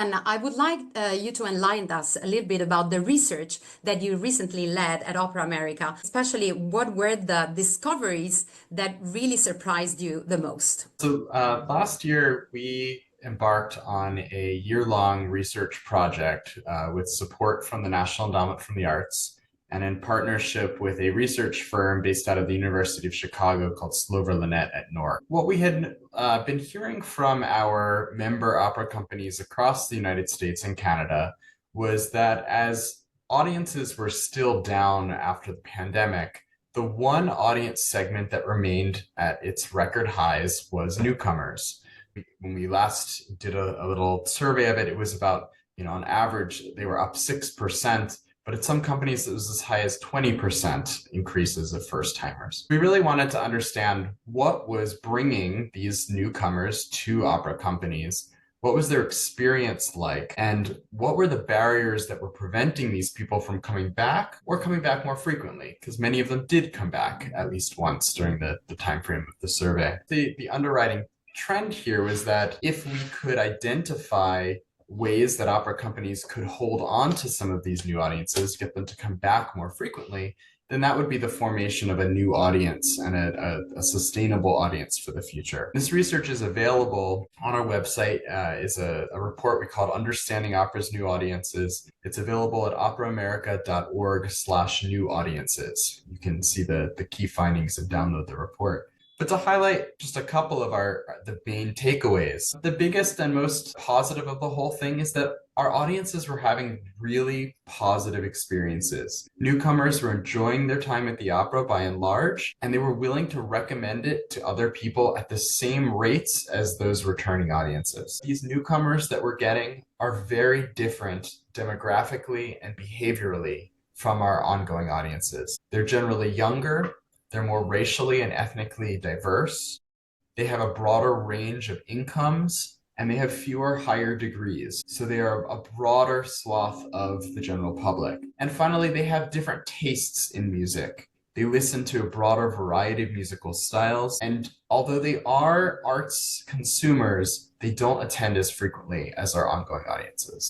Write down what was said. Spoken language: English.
And I would like you to enlighten us a little bit about the research that you recently led at Opera America, especially what were the discoveries that really surprised you the most? So last year, we embarked on a year-long research project with support from the National Endowment for the Arts and in partnership with a research firm based out of the University of Chicago called Slover Linnet at Newark. What we had been hearing from our member opera companies across the United States and Canada was that as audiences were still down after the pandemic, the one audience segment that remained at its record highs was newcomers. When we last did a little survey of it, it was about, on average, they were up 6%, but at some companies, it was as high as 20% increases of first timers. We really wanted to understand what was bringing these newcomers to opera companies. What was their experience like? And what were the barriers that were preventing these people from coming back or coming back more frequently? Because many of them did come back at least once during the time frame of the survey. The underwriting trend here was that if we could identify ways that opera companies could hold on to some of these new audiences, get them to come back more frequently, then that would be the formation of a new audience and a sustainable audience for the future. This research is available on our website, is a report we called Understanding Opera's New Audiences. It's available at operaamerica.org/new audiences. You can see the key findings and download the report. But to highlight just a couple of the main takeaways, the biggest and most positive of the whole thing is that our audiences were having really positive experiences. Newcomers were enjoying their time at the opera by and large, and they were willing to recommend it to other people at the same rates as those returning audiences. These newcomers that we're getting are very different demographically and behaviorally from our ongoing audiences. They're generally younger. They're more racially and ethnically diverse. They have a broader range of incomes, and they have fewer higher degrees. So they are a broader swath of the general public. And finally, they have different tastes in music. They listen to a broader variety of musical styles. And although they are arts consumers, they don't attend as frequently as our ongoing audiences.